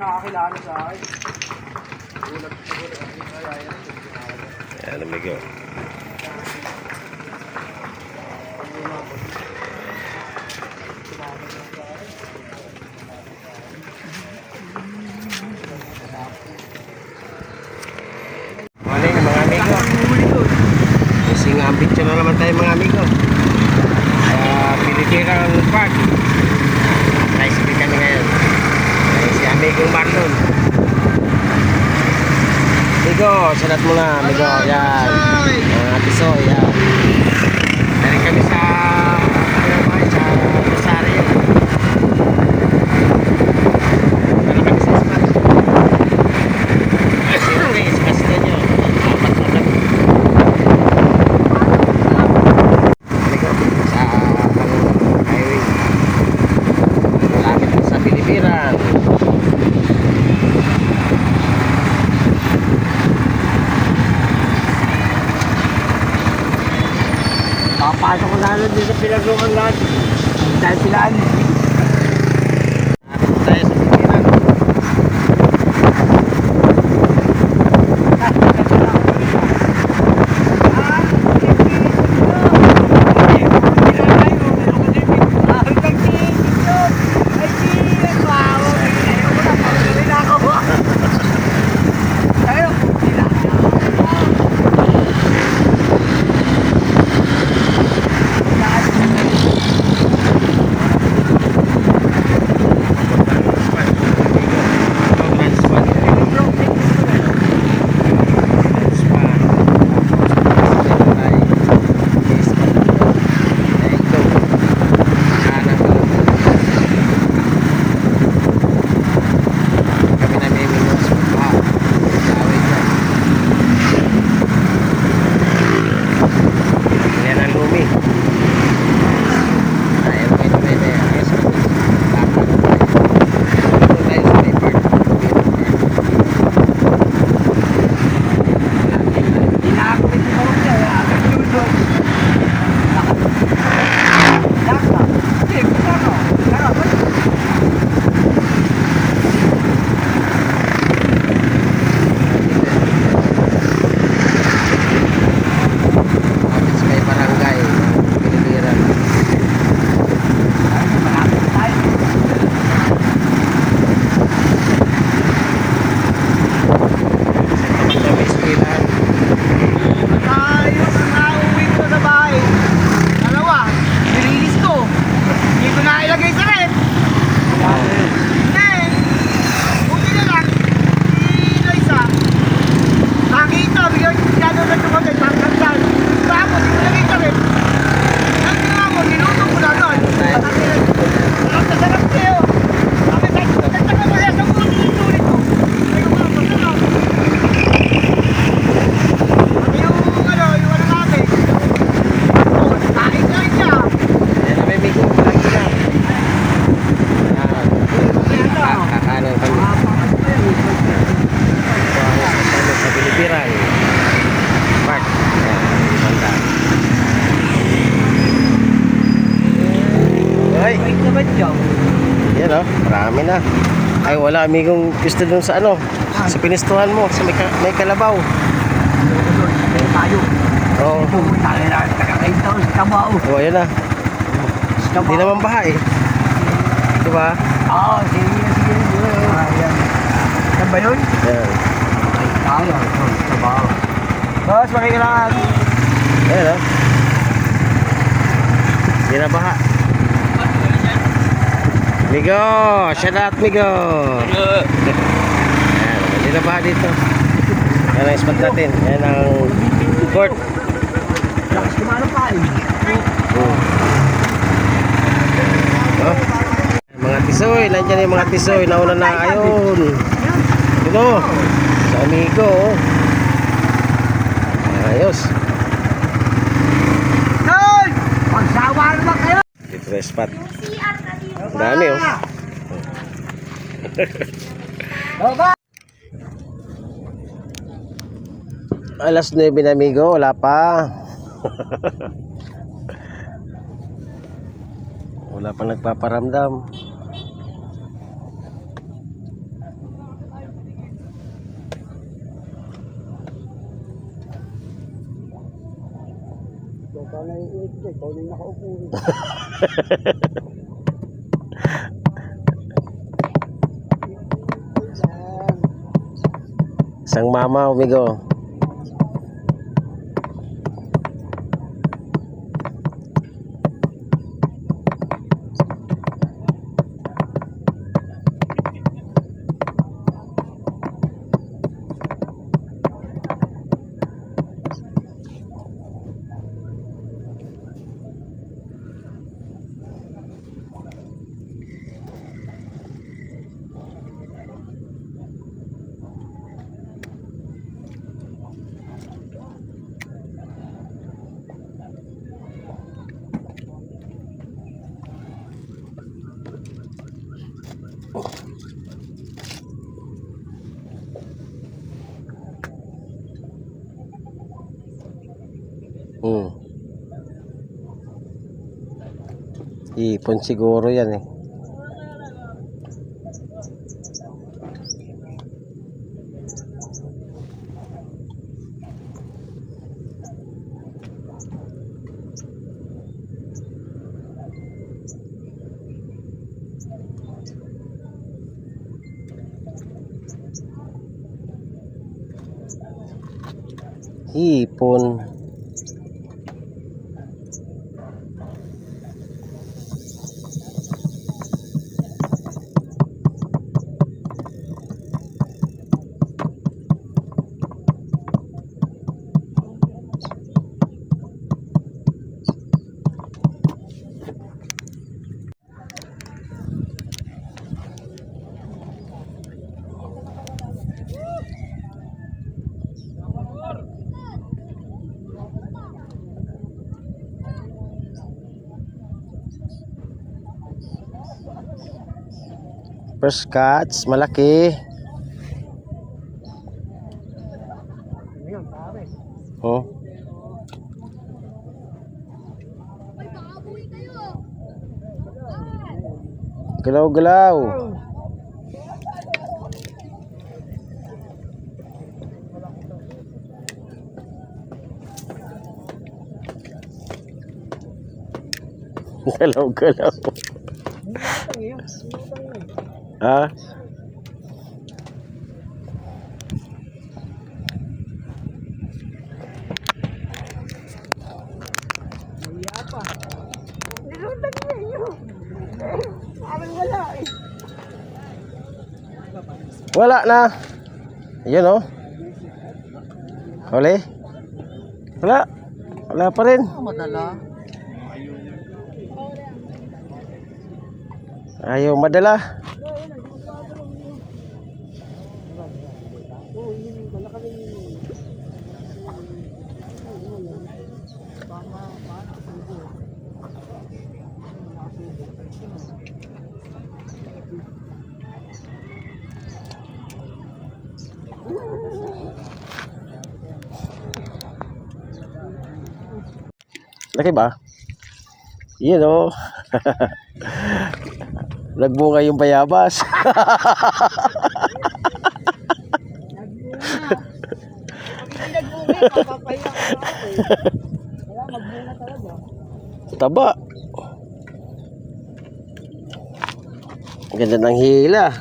Nakakilala sa akin. Ulat siguro. Ayan, amigo. Morning mga amigo. Kasing ambitsyo na naman tayo mga amigo. Pilitirang Park. Tricycle kami ngayon. Si amigong Marlon. Amigo, salat mo na amigo. Yan. Piso, yan. Dari kami sa Rosario. Dari kami sa Espas. Siyempre, Espas na nyo. Apat na lang. Amigo, sa highway. Malapit sa Pilipiran. Papasok ko lalo din sa pinaglukan lahat. Dahil pilaan. Tayo sa Pilipiran. Yan o, marami na. Ay wala amigong gusto dun sa ano, sa pinistuhan mo, sa may kalabaw. Oo. Oo, yan na. Hindi naman baha eh. Diba? Oo, sige. Yan ba yun? Yan. Boss, makikilangan. Yan o. Hindi na baha. Migo, shout out Migo. Ayan, hindi na ba dito? Yan ang spot natin. Yan ang court. Lakas kumano pa eh. Oh. Mga tisoy, nandiyan yung mga tisoy. Nauna na, ayun. Dito, sa Amigo. Ayos. Hoy! Pagsawa naman kayo! Dito na spot. Ang dami oh. Baba! Alas 9 na amigo, wala pa. Wala pa nagpaparamdam. Ikaw na iinit ko, ikaw na nakaupo. Isang mama, amigo. Ipon siguro yan eh. Ipon. First catch, malaki. Ayun, pare. Oh. Galaw-galaw. Galaw-galaw. Ha? Wala na. Ayun oh. Huli? Wala. Wala pa rin. Madala. Ayaw madala. Laki ba? Yun oh. Nagbunga yung bayabas. Taba. Ganda ng hila.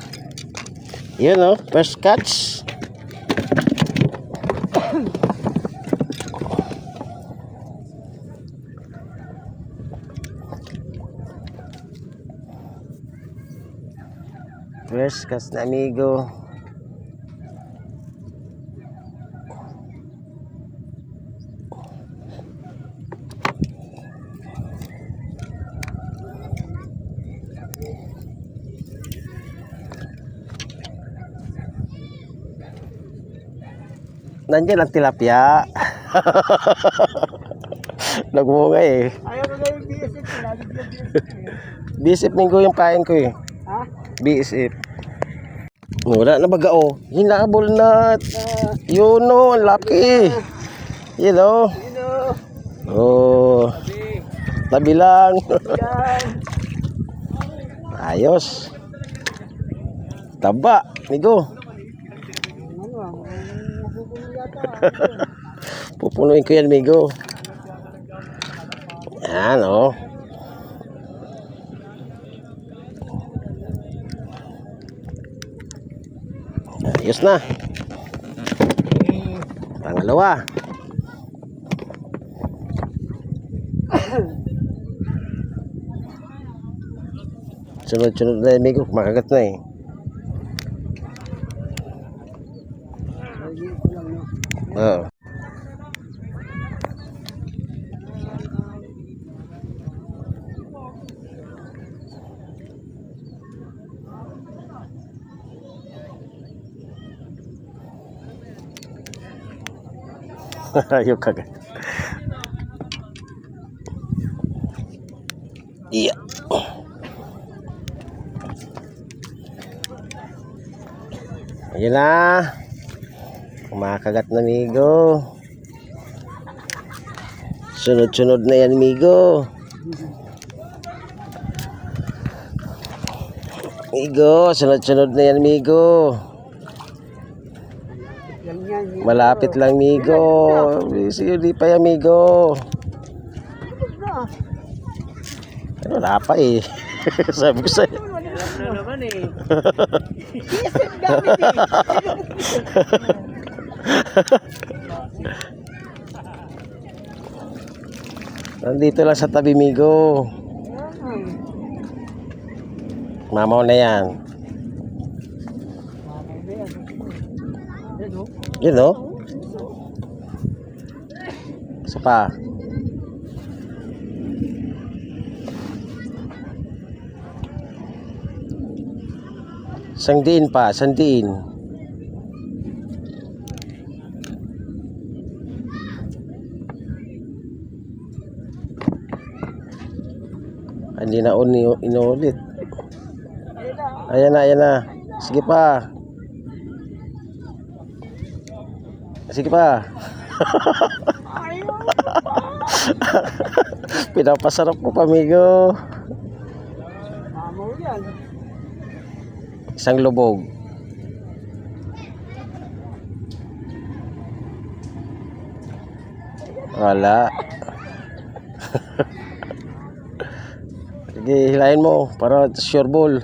Yun oh, first catch. First catch na amigo. Nandiyan ang tilapia. Nagbunga eh. Ayaw ko na yung BSF. BSF minggo yung pain ko eh. Ha? BSF. Wala na baga oh. Hinabol na. Yun oh, ang laki. Yun oh. Oh. Tabi lang. Ayos. Taba, migo. Pupunuin ko yan, migo. Yan, oh. Ayos na. Pangalawa. Sunod-sunod na yung migo, makagat na eh. Oo. Ayaw kagat. Iya. Ayun na. Kumakagat na migo. Sunod-sunod na yan migo. Migo, sunod-sunod na yan migo. Malapit lang migo. Sige, di pa yan migo. Wala pa eh. Sabi ko sa'yo. Wala naman eh. Nandito lang sa tabi migo. Mamaw na yan. Yun o. Isa pa. Sangdiin pa, sangdiin. Hindi na inulit. Ayan na, ayan na. Sige pa. Sige pa. Pinapasarap mo pa, amigo. Isang lubog. Wala. Sige, hilahin mo para sure ball.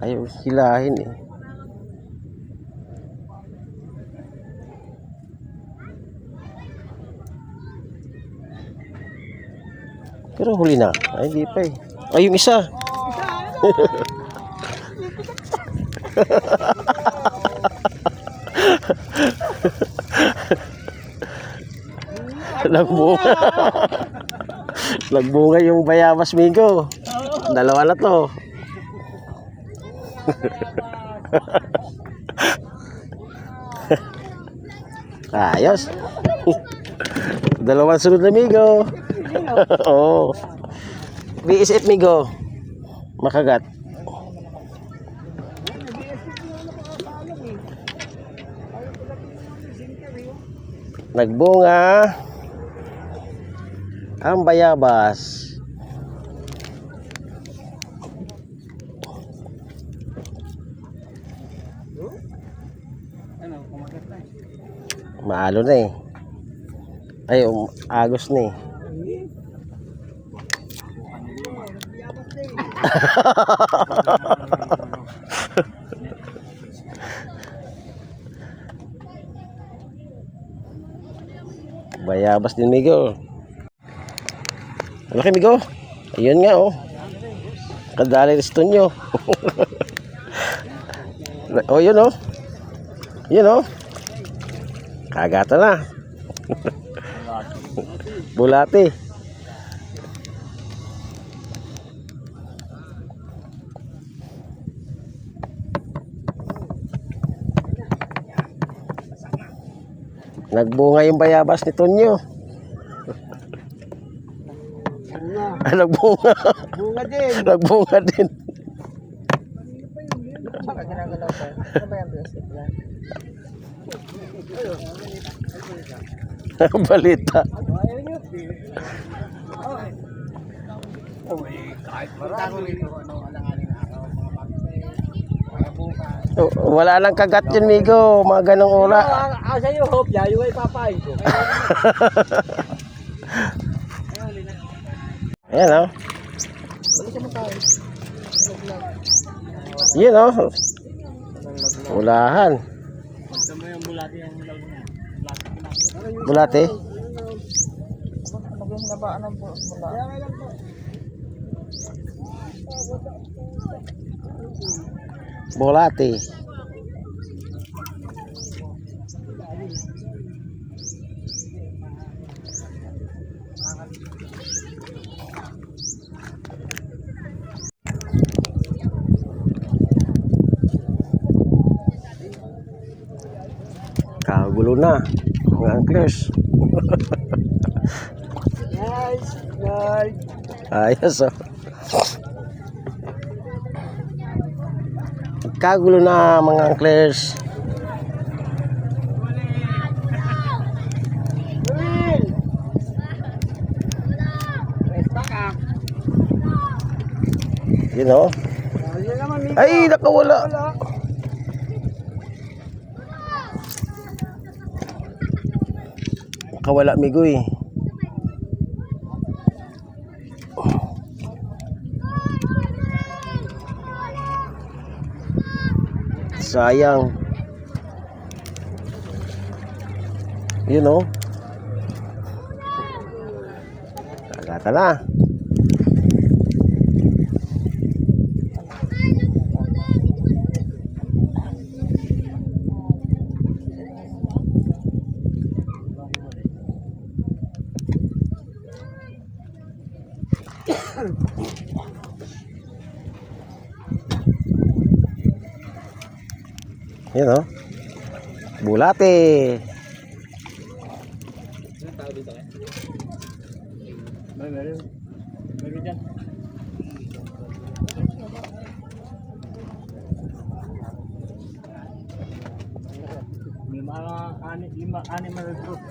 Ayaw hilahin eh. Pero huli na. Ay, hindi pa eh. Ay, yung isa. Nagbunga. Nagbunga yung bayabas, migo. Dalawa na to. Ayos. Dalawang sunod na, migo. Oo. BSF migo. Makagat. Nagbunga ang bayabas. Maalo na eh. Ay, agos na eh. Bayabas din, migo. Malaki, migo. Ayun nga, oh. Kadali resto nyo. Oh, yun, oh. Yun, oh. Kagata na. Bulati. Nagbunga yung bayabas ni Tonyo. Nagbunga. Bunga din. Nagbunga din. Balita. Kahit marami. Ano, alang-aling araw. Mga bukas. Wala nang kagat yun, Migo. Mga ganong ula. Asa yung hope ya, yung ipapain ko. Ayan, oh. Yun, oh. Ulahan. Bulate. Bulate. Kagulo na mga anglers. Nice, nice. Ayos, oh. Kagulo na mga anglers. Will! Resta ka. Yun, oh. Ayun naman, Miko. Ay, nakawala. Wala. Nakawala, Migo, eh. Sayang. Yun, oh. Kagata na. Yun, oh. Bulate. Meron dyan. May mga anim na group.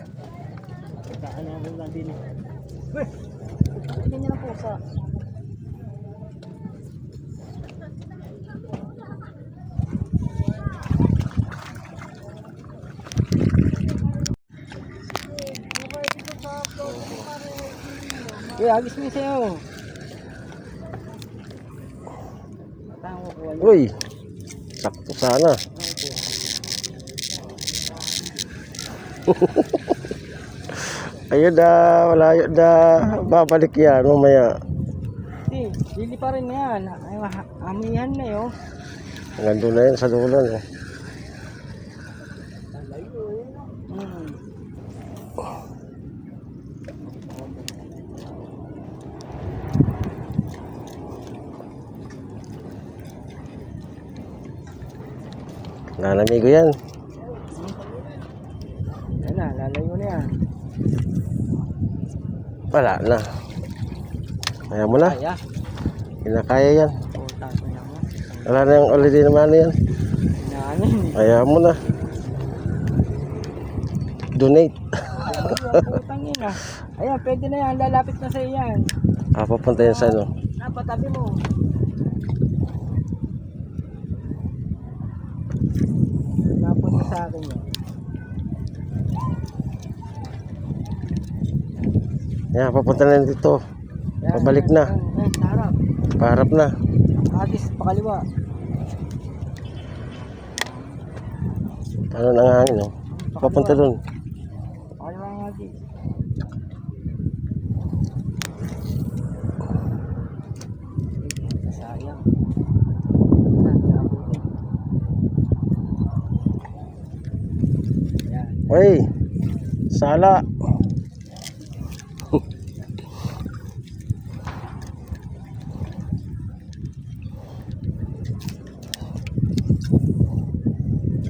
Ano ang lang din eh. Uy! Hindi niya na pusa. Uy, agis mo sa'yo. Tango ko. Uy. Sakto sana. Ayun na, malayo na. Babalik yan mamaya. Hindi pa rin yan. Amihan na yun. Hanggang doon na yan sa dulan, eh. Nanamigo yan. Yan na, lalayo na yan. Wala na. Kaya mo na. Kaya. Kinakaya yan. Puta ko na mo. Wala na yung already naman yan. Inanin. Kaya mo na. Donate. Putang ina. Ayan, pwede na yan. Lalapit na sa'yo yan. Papunta yan sa ano. Napatabi mo. Napunta sa akin yan. Yan, papunta na dito. Yan, Pabalik yan, na. yan, yan, sa harap. Paharap na. Agis, pakaliwa. Ano na nga hangin, oh. Papunta doon. Pakaliwa ang agis. Sayang. Yan. Uy, sala.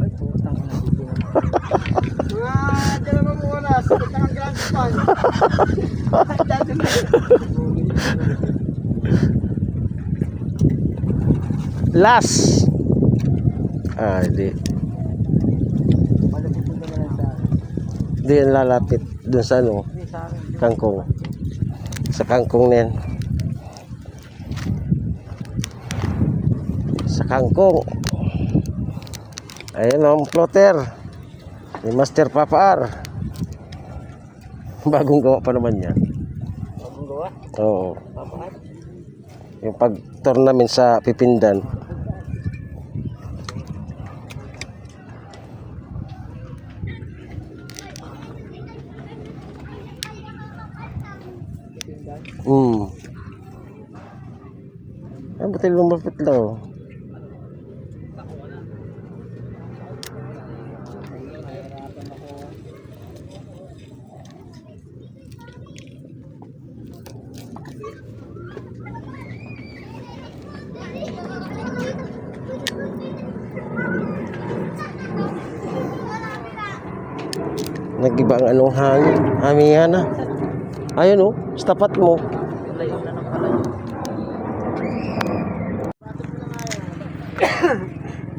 Ay, putang ina dito. Dala mo muna. Sakit na ang grand pan. Last. Ah, hindi. Malapit mo na lang sa akin. Hindi yan lalapit. Doon sa ano, Hindi, sa akin. kangkong. Sa kangkong na yan. Sa kangkong. Ayun ang floater. Ni Master Papar. Bagong gawa pa naman yan. Bagong gawa. Oo. Papaat. Yung pag-tournament sa Pipindan. Ay, buti lumapit daw. Nag-iba ang anong hangin. Amihan na. Ayun oh, sa tapat mo. Layo na ng pala yun.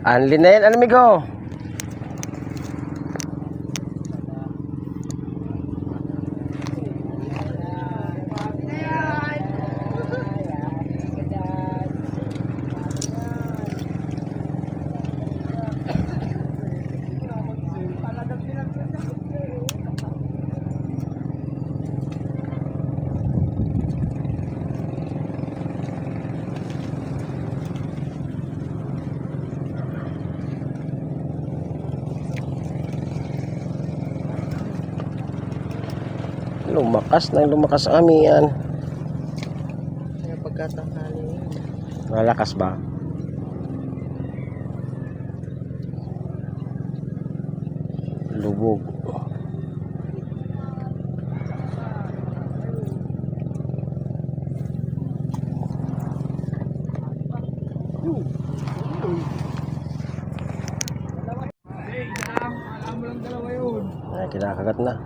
Anli na yan, amigo. Lumakas ang amihan. Kaya pagkatanghali yun. Malakas ba? Lubog. Ay, kinakagat na.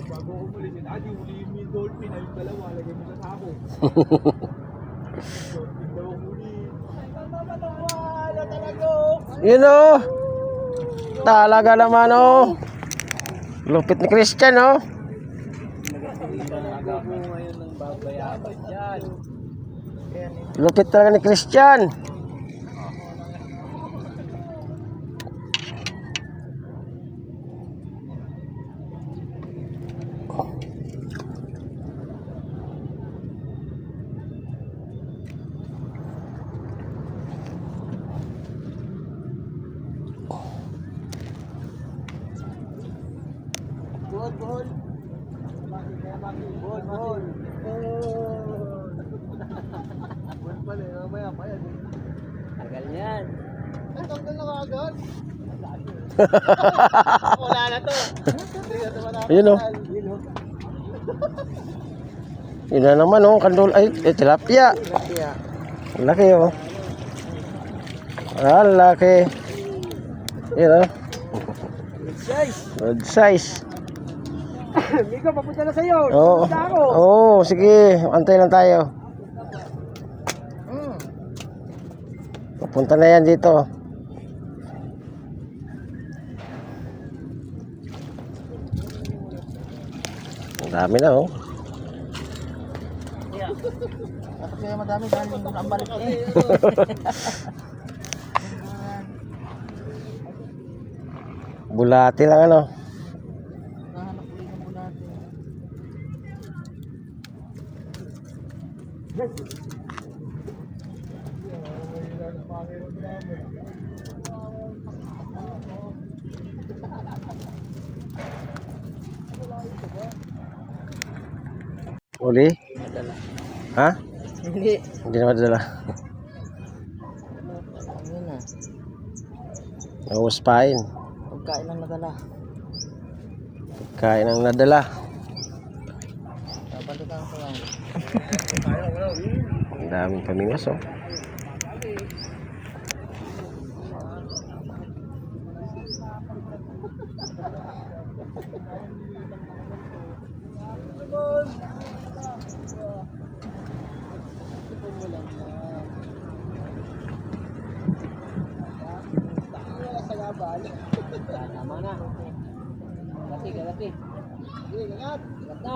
Bago umalis, adi huliin mo yung dolphin, ayun dalawa, lagay mo sa sako. Dolphin daw ang huliin. Wala talaga. Yun oh. Talaga naman oh. Lupit ni Christian oh. Nagago ngayon ng babayaran dyan. Lupit talaga ni Christian. Bol. Bol. Buwan pala, mamaya pa yan. Tagal yan. Ay, tanggal na agad. Wala na to. Hindi na ito matapos. Ayun oh. Yun na naman oh. Kandol. Ay, tilapia. Kaya. Laki oh. Ah, laki. Yun oh. Guys, Good size. Miko, papunta na sa'yo. Oo. Papunta ako. Oo, sige. Antay lang tayo. Papunta na yan dito. Ang dami na oh. Dapat kaya madami dahil yung ang balik eh. Bulati lang ano. Nahanap ulit ng bulate. Uli? Madala. Ha? Hindi. Hindi na madala. Ano na? Nauspain. Pagkain lang nadala. Kain ang nadala. Babalikan ko lang. Ang daming pamingas oh. Tama na. Lati, lati. Sige, ingat. Ingat na.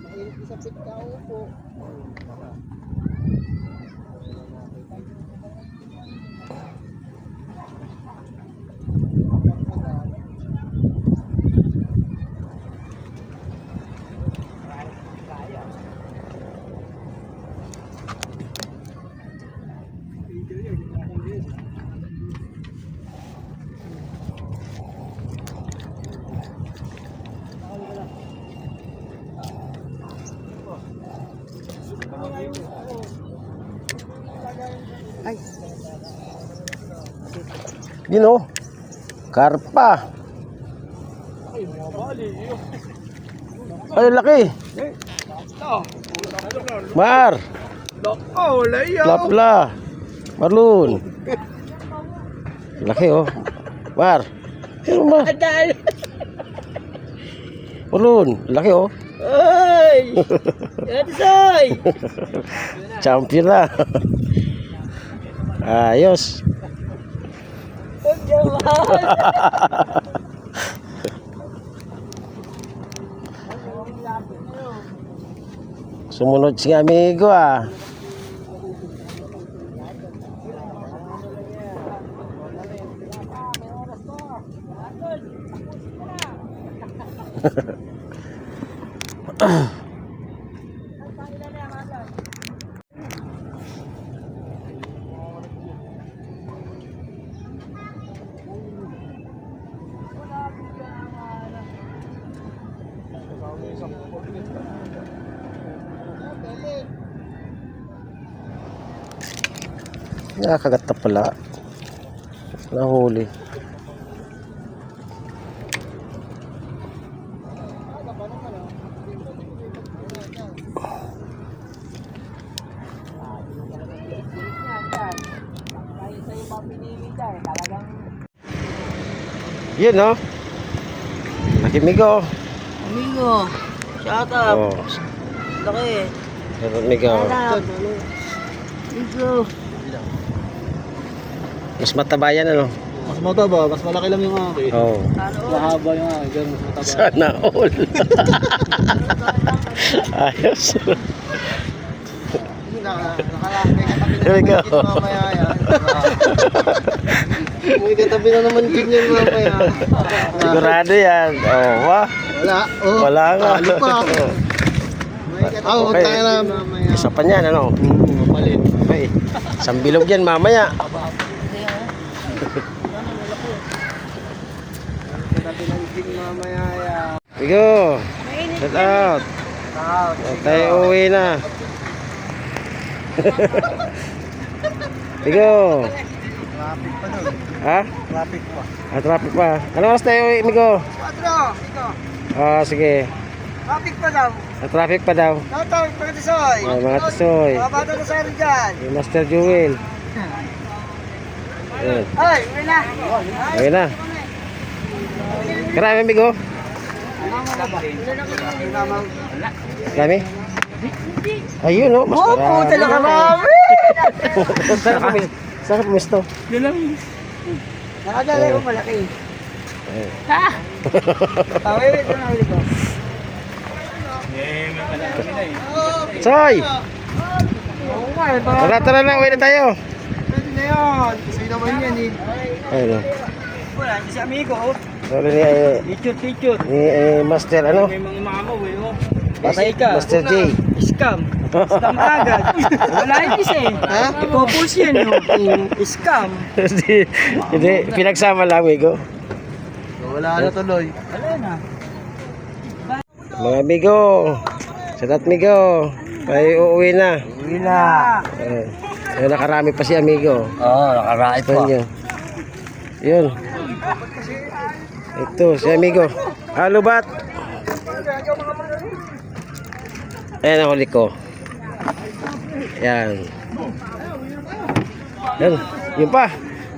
Mainit sa pit ka upo. Ay. Yun oh. Karpa. Ay, laki. Mar. Oh, layo. Lapla. Marlon. Laki oh. Mar. Ano ba? Marlon. Laki oh. Ay! Edsoy! Champion na. Ayos. Sumunod si amigo ah. Nakakagat na pala. Nahuli. Yun no. Nakimigo. Amigo, shout out. Oh, Laki. nakimigo. Amigo. Mas mataba yan ano. Mas mataba, mas malaki lang yung akin. Oh. Mahaba yung akin, mas mataba. Sana all. Ayos. Here we go. May katabi na naman din yan mamaya. Sigurado yan. Oh, wah. Wala. Oh, Wala nga. talo pa. Okay. Tayo na. Isa pa niyan ano. Malit. Okay. Isang bilog yan mamaya. Katabi ng din mamaya. Here we go. Shout out. Tayo uwi na. Here we go. Traffic pa nun. Ha? Traffic pa. Ah, traffic pa. Ano oras tayo uwi, amigo? 4, ito. Ah, sige. Traffic pa daw. Ah, traffic pa daw. Tatawag, mga tisoy. Ay, mga tisoy. Mga bata na sa rin dyan. Yung Master Jewel. Ayun. Ay, uwi na. Ayun na. Karami, amigo? Karami? Ayun, no? Mas marami. Oo, talaga marami. Saan ka pumisto? Nakadala yung malaki. Ayun. Tawag, ito na ulit ko. Soy! Oo nga, eh. Tara, tara na. Uwi na tayo. Pwede na yun. Kasi naman yan eh. Ayun, no? Wala, si amigo. Sorry Teacher. ni Master, ano? May mga mamaw eh. Oh. Patay ka. Master J. Scam. Scam agad. Wala yung isa eh. Ha? Ipopulse yan yung scam. Hindi, pinagsama lang, amigo. Wala na tuloy. Wala na. Mga amigo. Shout out, amigo. Tayo uuwi na. Uwi na. Ayun, nakarami pa si amigo. Oo, nakarami Ito nyo. Yun. Ito, si amigo. Halo, bat. Ayan ang huli ko. Yan. Yan, yun pa.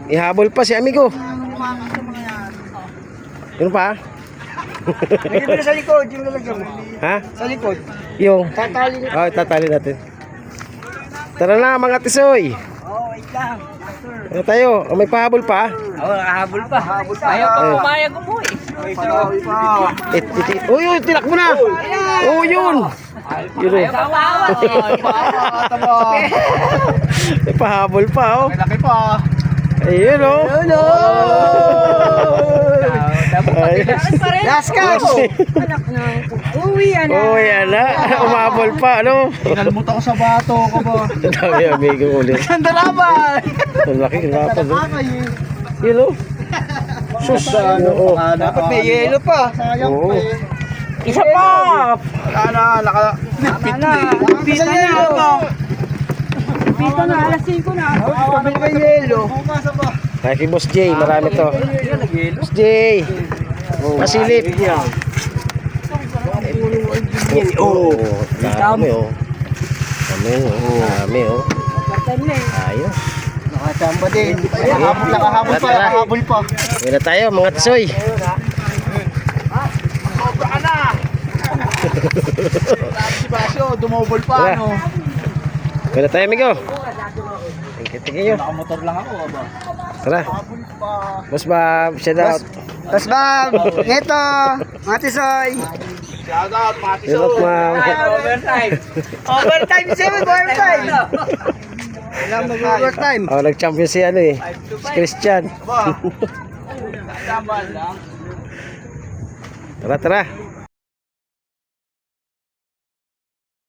Ihabol pa si amigo. Yun pa. Lagyan mo na sa likod, yung lalagyan mo. Ha? Sa likod. Yung. Tatali na. Oh, tatali natin. Tara na mga tisoy. Oh, wait lang. Ano tayo? Oh, may pahabol pa. Nakahabol pa. Ayaw pa pumayag umuwi. Uy, uy, tilak mo na. Oh, yun. Yun oh. May pahabol pa oh. Laki pa. Ayun oh. Last ka po. Anak na. Uwi, anak. Oh, yan na. Umabol pa, ano? Inalmut ako sa bato ko ba. Ang dami amigo ulit. Ganda laban. Ang laki ng lapas oh. Yun oh. Sus, ano oh. Dapat may yelo pa. Oo. Isa pa. Pita na. Pita na. Alas 5 na. Pabili ka yelo. Kaya kay Boss J, marami to. Boss J. Masilip. Oh, dami oh. Dami oh. Dami oh. Ayos. Nakachamba din. Nakahabol pa. Nakahabol pa. Uwi na tayo mga tisoy. Si Basyo, dumobol Tara. pa ano. Uwi na tayo amigo. Tingin nyo. Nakamotor lang ako ba. Tara. Boss Bob, shout out. Tapos Bob, neto, Matisoy. Shout out ma'am. Overtime. Overtime, 7 overtime. Kailangan mag-overtime. Oh, nag-champion si ano eh. Si Christian. Tara, tara.